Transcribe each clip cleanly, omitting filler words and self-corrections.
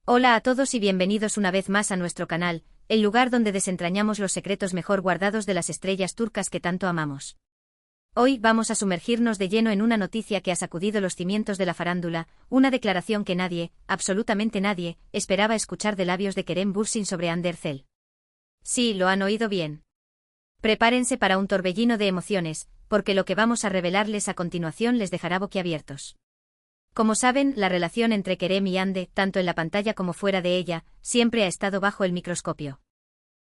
Hola a todos y bienvenidos una vez más a nuestro canal, el lugar donde desentrañamos los secretos mejor guardados de las estrellas turcas que tanto amamos. Hoy vamos a sumergirnos de lleno en una noticia que ha sacudido los cimientos de la farándula, una declaración que nadie, absolutamente nadie, esperaba escuchar de labios de Kerem Bürsin sobre Hande Erçel. Sí, lo han oído bien. Prepárense para un torbellino de emociones, porque lo que vamos a revelarles a continuación les dejará boquiabiertos. Como saben, la relación entre Kerem y Hande, tanto en la pantalla como fuera de ella, siempre ha estado bajo el microscopio.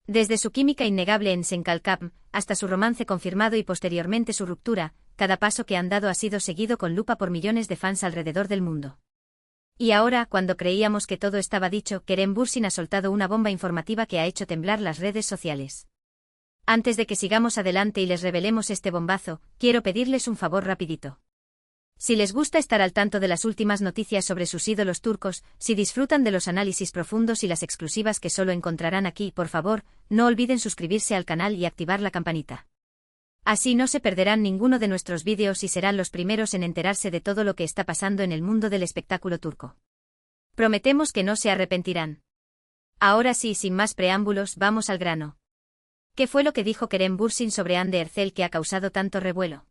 Desde su química innegable en Senkalkam, hasta su romance confirmado y posteriormente su ruptura, cada paso que han dado ha sido seguido con lupa por millones de fans alrededor del mundo. Y ahora, cuando creíamos que todo estaba dicho, Kerem Bürsin ha soltado una bomba informativa que ha hecho temblar las redes sociales. Antes de que sigamos adelante y les revelemos este bombazo, quiero pedirles un favor rapidito. Si les gusta estar al tanto de las últimas noticias sobre sus ídolos turcos, si disfrutan de los análisis profundos y las exclusivas que solo encontrarán aquí, por favor, no olviden suscribirse al canal y activar la campanita. Así no se perderán ninguno de nuestros vídeos y serán los primeros en enterarse de todo lo que está pasando en el mundo del espectáculo turco. Prometemos que no se arrepentirán. Ahora sí, sin más preámbulos, vamos al grano. ¿Qué fue lo que dijo Kerem Bürsin sobre Hande Erçel que ha causado tanto revuelo?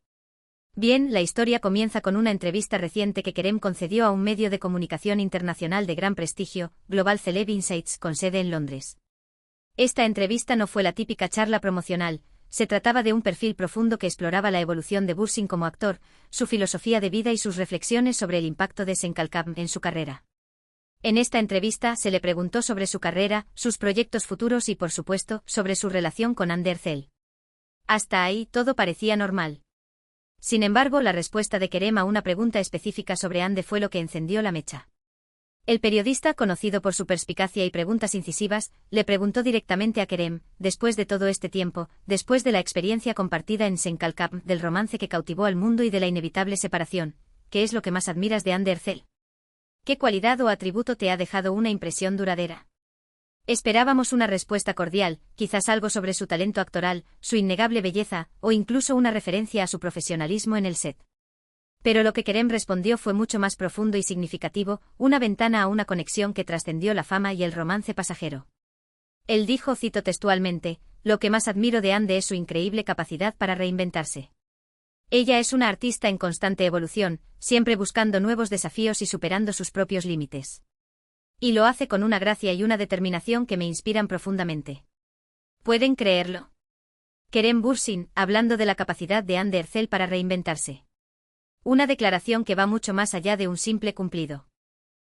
Bien, la historia comienza con una entrevista reciente que Kerem concedió a un medio de comunicación internacional de gran prestigio, Global Celeb Insights, con sede en Londres. Esta entrevista no fue la típica charla promocional, se trataba de un perfil profundo que exploraba la evolución de Bürsin como actor, su filosofía de vida y sus reflexiones sobre el impacto de Senkalkam en su carrera. En esta entrevista se le preguntó sobre su carrera, sus proyectos futuros y, por supuesto, sobre su relación con Hande Erçel. Hasta ahí todo parecía normal. Sin embargo, la respuesta de Kerem a una pregunta específica sobre Hande fue lo que encendió la mecha. El periodista, conocido por su perspicacia y preguntas incisivas, le preguntó directamente a Kerem, después de todo este tiempo, después de la experiencia compartida en Senkalkam, del romance que cautivó al mundo y de la inevitable separación, ¿qué es lo que más admiras de Hande Erçel? ¿Qué cualidad o atributo te ha dejado una impresión duradera? Esperábamos una respuesta cordial, quizás algo sobre su talento actoral, su innegable belleza, o incluso una referencia a su profesionalismo en el set. Pero lo que Kerem respondió fue mucho más profundo y significativo, una ventana a una conexión que trascendió la fama y el romance pasajero. Él dijo, cito textualmente, «Lo que más admiro de Hande es su increíble capacidad para reinventarse. Ella es una artista en constante evolución, siempre buscando nuevos desafíos y superando sus propios límites. Y lo hace con una gracia y una determinación que me inspiran profundamente». ¿Pueden creerlo? Kerem Bürsin, hablando de la capacidad de Hande Erçel para reinventarse. Una declaración que va mucho más allá de un simple cumplido.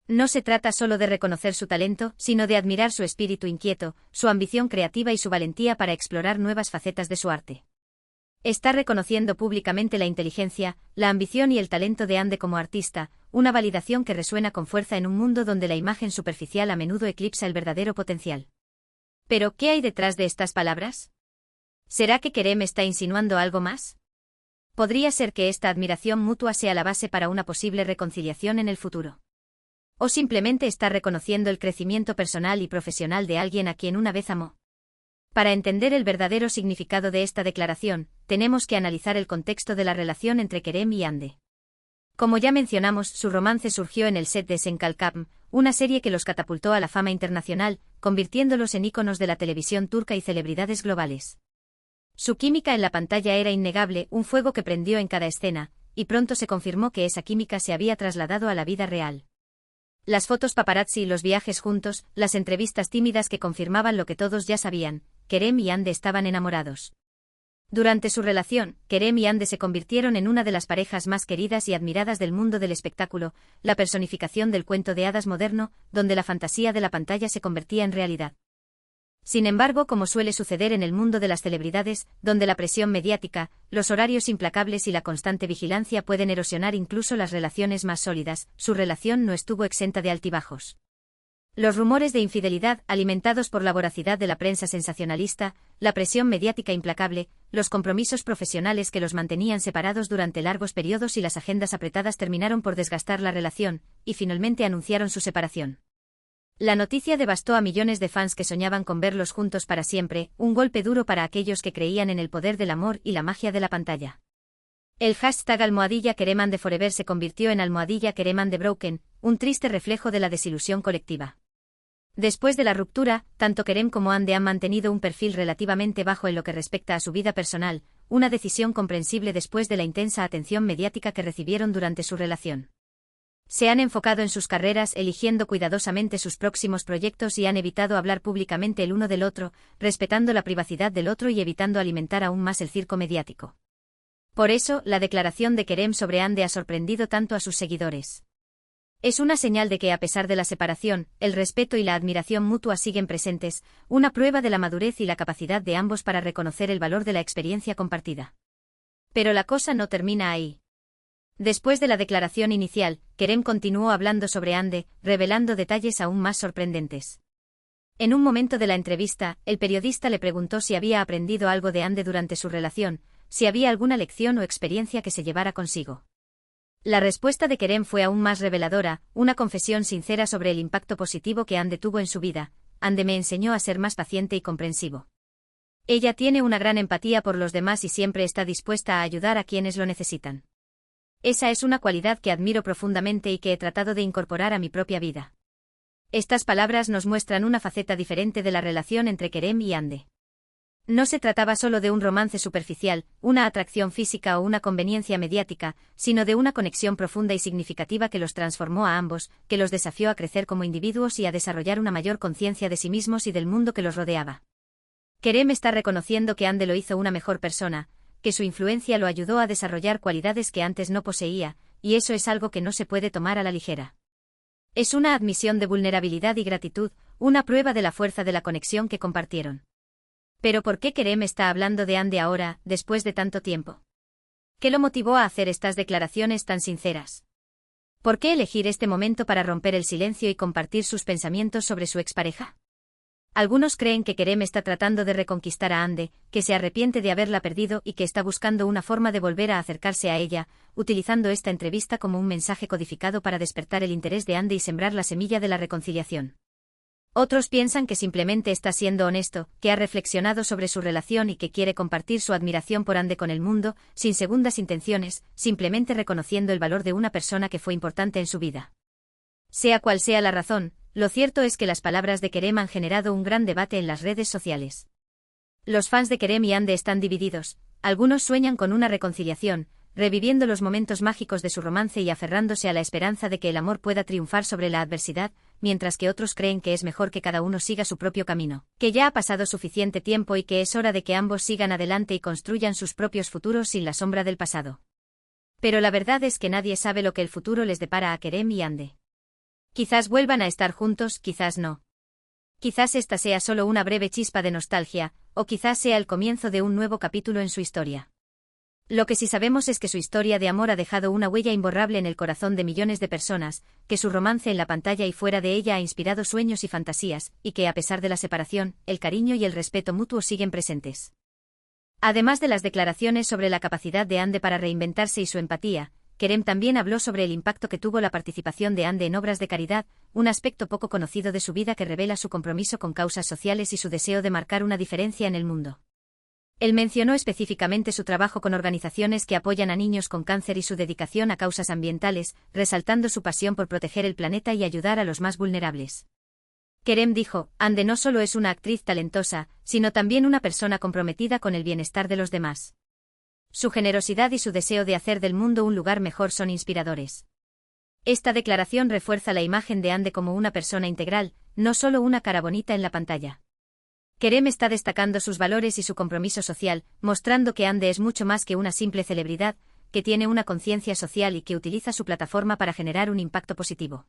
No se trata solo de reconocer su talento, sino de admirar su espíritu inquieto, su ambición creativa y su valentía para explorar nuevas facetas de su arte. Está reconociendo públicamente la inteligencia, la ambición y el talento de Hande como artista, una validación que resuena con fuerza en un mundo donde la imagen superficial a menudo eclipsa el verdadero potencial. Pero, ¿qué hay detrás de estas palabras? ¿Será que Kerem está insinuando algo más? ¿Podría ser que esta admiración mutua sea la base para una posible reconciliación en el futuro? ¿O simplemente está reconociendo el crecimiento personal y profesional de alguien a quien una vez amó? Para entender el verdadero significado de esta declaración, tenemos que analizar el contexto de la relación entre Kerem y Hande. Como ya mencionamos, su romance surgió en el set de Senkalkam, una serie que los catapultó a la fama internacional, convirtiéndolos en íconos de la televisión turca y celebridades globales. Su química en la pantalla era innegable, un fuego que prendió en cada escena, y pronto se confirmó que esa química se había trasladado a la vida real. Las fotos paparazzi y los viajes juntos, las entrevistas tímidas que confirmaban lo que todos ya sabían, Kerem y Hande estaban enamorados. Durante su relación, Kerem y Hande se convirtieron en una de las parejas más queridas y admiradas del mundo del espectáculo, la personificación del cuento de hadas moderno, donde la fantasía de la pantalla se convertía en realidad. Sin embargo, como suele suceder en el mundo de las celebridades, donde la presión mediática, los horarios implacables y la constante vigilancia pueden erosionar incluso las relaciones más sólidas, su relación no estuvo exenta de altibajos. Los rumores de infidelidad, alimentados por la voracidad de la prensa sensacionalista, la presión mediática implacable, los compromisos profesionales que los mantenían separados durante largos periodos y las agendas apretadas terminaron por desgastar la relación, y finalmente anunciaron su separación. La noticia devastó a millones de fans que soñaban con verlos juntos para siempre, un golpe duro para aquellos que creían en el poder del amor y la magia de la pantalla. El hashtag #KeremHandeForever se convirtió en #KeremHandeBroken, un triste reflejo de la desilusión colectiva. Después de la ruptura, tanto Kerem como Hande han mantenido un perfil relativamente bajo en lo que respecta a su vida personal, una decisión comprensible después de la intensa atención mediática que recibieron durante su relación. Se han enfocado en sus carreras, eligiendo cuidadosamente sus próximos proyectos y han evitado hablar públicamente el uno del otro, respetando la privacidad del otro y evitando alimentar aún más el circo mediático. Por eso, la declaración de Kerem sobre Hande ha sorprendido tanto a sus seguidores. Es una señal de que a pesar de la separación, el respeto y la admiración mutua siguen presentes, una prueba de la madurez y la capacidad de ambos para reconocer el valor de la experiencia compartida. Pero la cosa no termina ahí. Después de la declaración inicial, Kerem continuó hablando sobre Hande, revelando detalles aún más sorprendentes. En un momento de la entrevista, el periodista le preguntó si había aprendido algo de Hande durante su relación, si había alguna lección o experiencia que se llevara consigo. La respuesta de Kerem fue aún más reveladora, una confesión sincera sobre el impacto positivo que Hande tuvo en su vida. Hande me enseñó a ser más paciente y comprensivo. Ella tiene una gran empatía por los demás y siempre está dispuesta a ayudar a quienes lo necesitan. Esa es una cualidad que admiro profundamente y que he tratado de incorporar a mi propia vida. Estas palabras nos muestran una faceta diferente de la relación entre Kerem y Hande. No se trataba solo de un romance superficial, una atracción física o una conveniencia mediática, sino de una conexión profunda y significativa que los transformó a ambos, que los desafió a crecer como individuos y a desarrollar una mayor conciencia de sí mismos y del mundo que los rodeaba. Kerem está reconociendo que Hande lo hizo una mejor persona, que su influencia lo ayudó a desarrollar cualidades que antes no poseía, y eso es algo que no se puede tomar a la ligera. Es una admisión de vulnerabilidad y gratitud, una prueba de la fuerza de la conexión que compartieron. Pero ¿por qué Kerem está hablando de Hande ahora, después de tanto tiempo? ¿Qué lo motivó a hacer estas declaraciones tan sinceras? ¿Por qué elegir este momento para romper el silencio y compartir sus pensamientos sobre su expareja? Algunos creen que Kerem está tratando de reconquistar a Hande, que se arrepiente de haberla perdido y que está buscando una forma de volver a acercarse a ella, utilizando esta entrevista como un mensaje codificado para despertar el interés de Hande y sembrar la semilla de la reconciliación. Otros piensan que simplemente está siendo honesto, que ha reflexionado sobre su relación y que quiere compartir su admiración por Hande con el mundo, sin segundas intenciones, simplemente reconociendo el valor de una persona que fue importante en su vida. Sea cual sea la razón, lo cierto es que las palabras de Kerem han generado un gran debate en las redes sociales. Los fans de Kerem y Hande están divididos, algunos sueñan con una reconciliación, reviviendo los momentos mágicos de su romance y aferrándose a la esperanza de que el amor pueda triunfar sobre la adversidad, mientras que otros creen que es mejor que cada uno siga su propio camino, que ya ha pasado suficiente tiempo y que es hora de que ambos sigan adelante y construyan sus propios futuros sin la sombra del pasado. Pero la verdad es que nadie sabe lo que el futuro les depara a Kerem y Hande. Quizás vuelvan a estar juntos, quizás no. Quizás esta sea solo una breve chispa de nostalgia, o quizás sea el comienzo de un nuevo capítulo en su historia. Lo que sí sabemos es que su historia de amor ha dejado una huella imborrable en el corazón de millones de personas, que su romance en la pantalla y fuera de ella ha inspirado sueños y fantasías, y que a pesar de la separación, el cariño y el respeto mutuo siguen presentes. Además de las declaraciones sobre la capacidad de Hande para reinventarse y su empatía, Kerem también habló sobre el impacto que tuvo la participación de Hande en obras de caridad, un aspecto poco conocido de su vida que revela su compromiso con causas sociales y su deseo de marcar una diferencia en el mundo. Él mencionó específicamente su trabajo con organizaciones que apoyan a niños con cáncer y su dedicación a causas ambientales, resaltando su pasión por proteger el planeta y ayudar a los más vulnerables. Kerem dijo, Hande no solo es una actriz talentosa, sino también una persona comprometida con el bienestar de los demás. Su generosidad y su deseo de hacer del mundo un lugar mejor son inspiradores. Esta declaración refuerza la imagen de Hande como una persona integral, no solo una cara bonita en la pantalla. Kerem está destacando sus valores y su compromiso social, mostrando que Hande es mucho más que una simple celebridad, que tiene una conciencia social y que utiliza su plataforma para generar un impacto positivo.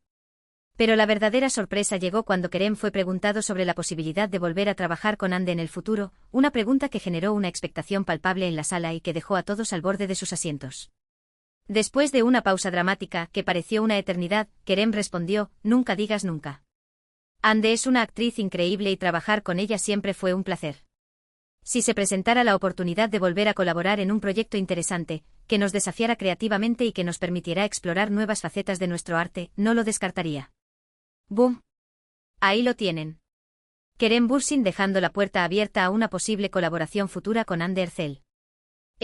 Pero la verdadera sorpresa llegó cuando Kerem fue preguntado sobre la posibilidad de volver a trabajar con Hande en el futuro, una pregunta que generó una expectación palpable en la sala y que dejó a todos al borde de sus asientos. Después de una pausa dramática, que pareció una eternidad, Kerem respondió, nunca digas nunca. Hande es una actriz increíble y trabajar con ella siempre fue un placer. Si se presentara la oportunidad de volver a colaborar en un proyecto interesante, que nos desafiara creativamente y que nos permitiera explorar nuevas facetas de nuestro arte, no lo descartaría. ¡Boom! Ahí lo tienen. Kerem Bürsin dejando la puerta abierta a una posible colaboración futura con Hande Erçel.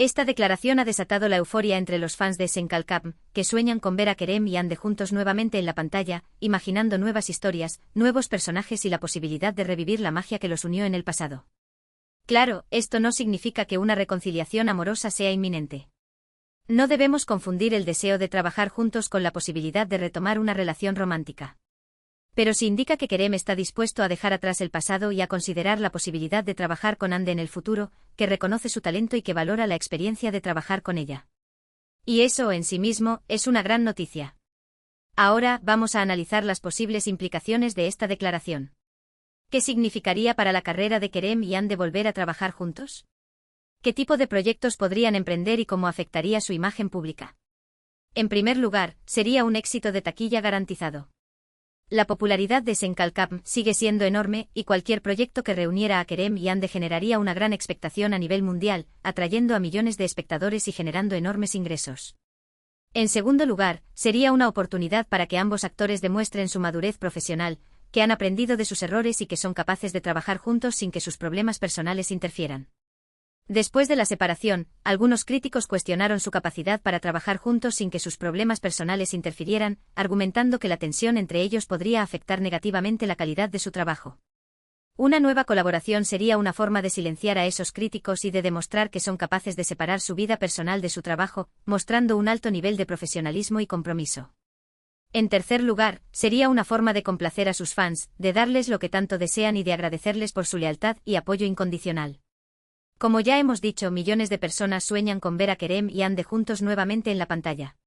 Esta declaración ha desatado la euforia entre los fans de Senkalcam, que sueñan con ver a Kerem y Ande juntos nuevamente en la pantalla, imaginando nuevas historias, nuevos personajes y la posibilidad de revivir la magia que los unió en el pasado. Claro, esto no significa que una reconciliación amorosa sea inminente. No debemos confundir el deseo de trabajar juntos con la posibilidad de retomar una relación romántica. Pero sí indica que Kerem está dispuesto a dejar atrás el pasado y a considerar la posibilidad de trabajar con Ande en el futuro, que reconoce su talento y que valora la experiencia de trabajar con ella. Y eso en sí mismo es una gran noticia. Ahora vamos a analizar las posibles implicaciones de esta declaración. ¿Qué significaría para la carrera de Kerem y Ande volver a trabajar juntos? ¿Qué tipo de proyectos podrían emprender y cómo afectaría su imagen pública? En primer lugar, sería un éxito de taquilla garantizado. La popularidad de Senkalcam sigue siendo enorme y cualquier proyecto que reuniera a Kerem y Ande generaría una gran expectación a nivel mundial, atrayendo a millones de espectadores y generando enormes ingresos. En segundo lugar, sería una oportunidad para que ambos actores demuestren su madurez profesional, que han aprendido de sus errores y que son capaces de trabajar juntos sin que sus problemas personales interfieran. Después de la separación, algunos críticos cuestionaron su capacidad para trabajar juntos sin que sus problemas personales interfirieran, argumentando que la tensión entre ellos podría afectar negativamente la calidad de su trabajo. Una nueva colaboración sería una forma de silenciar a esos críticos y de demostrar que son capaces de separar su vida personal de su trabajo, mostrando un alto nivel de profesionalismo y compromiso. En tercer lugar, sería una forma de complacer a sus fans, de darles lo que tanto desean y de agradecerles por su lealtad y apoyo incondicional. Como ya hemos dicho, millones de personas sueñan con ver a Kerem y Ande juntos nuevamente en la pantalla.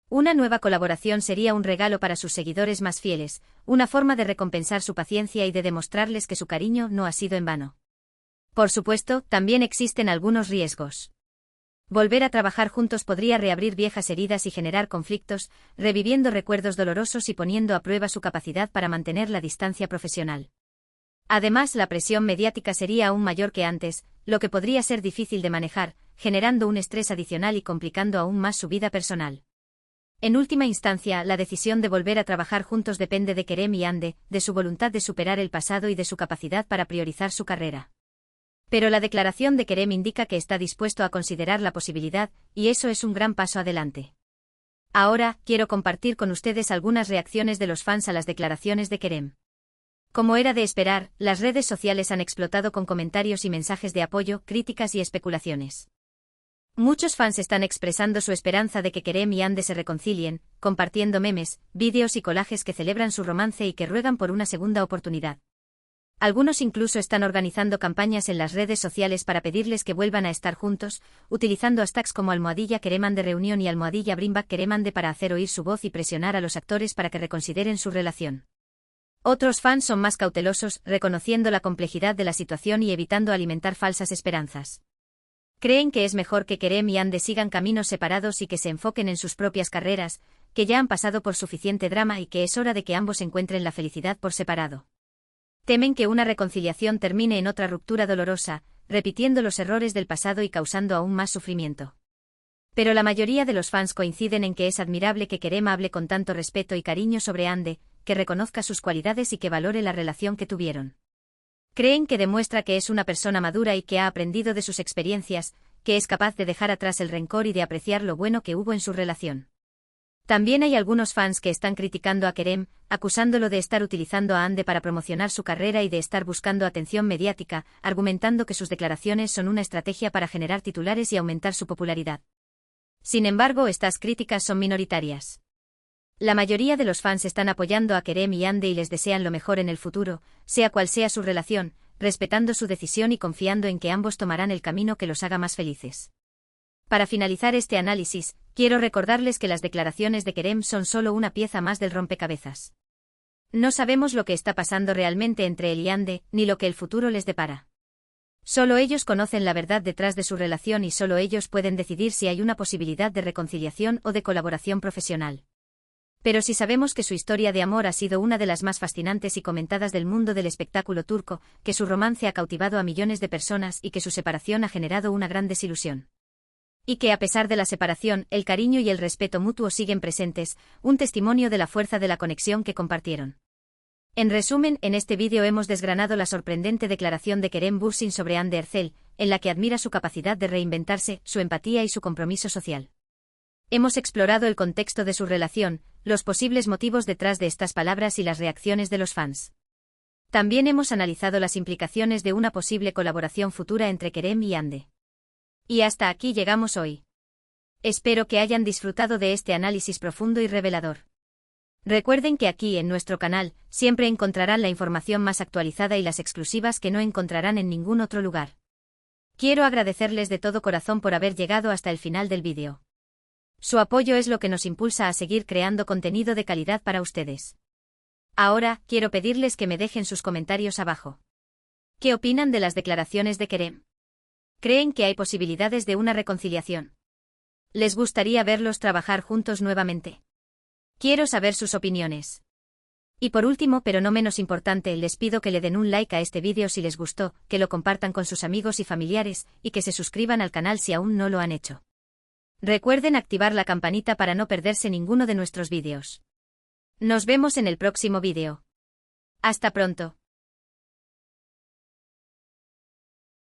Una nueva colaboración sería un regalo para sus seguidores más fieles, una forma de recompensar su paciencia y de demostrarles que su cariño no ha sido en vano. Por supuesto, también existen algunos riesgos. Volver a trabajar juntos podría reabrir viejas heridas y generar conflictos, reviviendo recuerdos dolorosos y poniendo a prueba su capacidad para mantener la distancia profesional. Además, la presión mediática sería aún mayor que antes, lo que podría ser difícil de manejar, generando un estrés adicional y complicando aún más su vida personal. En última instancia, la decisión de volver a trabajar juntos depende de Kerem y Ande, de su voluntad de superar el pasado y de su capacidad para priorizar su carrera. Pero la declaración de Kerem indica que está dispuesto a considerar la posibilidad, y eso es un gran paso adelante. Ahora, quiero compartir con ustedes algunas reacciones de los fans a las declaraciones de Kerem. Como era de esperar, las redes sociales han explotado con comentarios y mensajes de apoyo, críticas y especulaciones. Muchos fans están expresando su esperanza de que Kerem y Ande se reconcilien, compartiendo memes, vídeos y collages que celebran su romance y que ruegan por una segunda oportunidad. Algunos incluso están organizando campañas en las redes sociales para pedirles que vuelvan a estar juntos, utilizando hashtags como #KeremAnde reunión y #BringBackKeremAnde para hacer oír su voz y presionar a los actores para que reconsideren su relación. Otros fans son más cautelosos, reconociendo la complejidad de la situación y evitando alimentar falsas esperanzas. Creen que es mejor que Kerem y Ande sigan caminos separados y que se enfoquen en sus propias carreras, que ya han pasado por suficiente drama y que es hora de que ambos encuentren la felicidad por separado. Temen que una reconciliación termine en otra ruptura dolorosa, repitiendo los errores del pasado y causando aún más sufrimiento. Pero la mayoría de los fans coinciden en que es admirable que Kerem hable con tanto respeto y cariño sobre Ande, que reconozca sus cualidades y que valore la relación que tuvieron. Creen que demuestra que es una persona madura y que ha aprendido de sus experiencias, que es capaz de dejar atrás el rencor y de apreciar lo bueno que hubo en su relación. También hay algunos fans que están criticando a Kerem, acusándolo de estar utilizando a Ande para promocionar su carrera y de estar buscando atención mediática, argumentando que sus declaraciones son una estrategia para generar titulares y aumentar su popularidad. Sin embargo, estas críticas son minoritarias. La mayoría de los fans están apoyando a Kerem y Ande y les desean lo mejor en el futuro, sea cual sea su relación, respetando su decisión y confiando en que ambos tomarán el camino que los haga más felices. Para finalizar este análisis, quiero recordarles que las declaraciones de Kerem son solo una pieza más del rompecabezas. No sabemos lo que está pasando realmente entre él y Ande, ni lo que el futuro les depara. Solo ellos conocen la verdad detrás de su relación y solo ellos pueden decidir si hay una posibilidad de reconciliación o de colaboración profesional. Pero si sabemos que su historia de amor ha sido una de las más fascinantes y comentadas del mundo del espectáculo turco, que su romance ha cautivado a millones de personas y que su separación ha generado una gran desilusión. Y que a pesar de la separación, el cariño y el respeto mutuo siguen presentes, un testimonio de la fuerza de la conexión que compartieron. En resumen, en este vídeo hemos desgranado la sorprendente declaración de Kerem Bürsin sobre Hande Erçel, en la que admira su capacidad de reinventarse, su empatía y su compromiso social. Hemos explorado el contexto de su relación, los posibles motivos detrás de estas palabras y las reacciones de los fans. También hemos analizado las implicaciones de una posible colaboración futura entre Kerem y Hande. Y hasta aquí llegamos hoy. Espero que hayan disfrutado de este análisis profundo y revelador. Recuerden que aquí en nuestro canal siempre encontrarán la información más actualizada y las exclusivas que no encontrarán en ningún otro lugar. Quiero agradecerles de todo corazón por haber llegado hasta el final del vídeo. Su apoyo es lo que nos impulsa a seguir creando contenido de calidad para ustedes. Ahora, quiero pedirles que me dejen sus comentarios abajo. ¿Qué opinan de las declaraciones de Kerem? ¿Creen que hay posibilidades de una reconciliación? ¿Les gustaría verlos trabajar juntos nuevamente? Quiero saber sus opiniones. Y por último, pero no menos importante, les pido que le den un like a este vídeo si les gustó, que lo compartan con sus amigos y familiares, y que se suscriban al canal si aún no lo han hecho. Recuerden activar la campanita para no perderse ninguno de nuestros vídeos. Nos vemos en el próximo vídeo. Hasta pronto.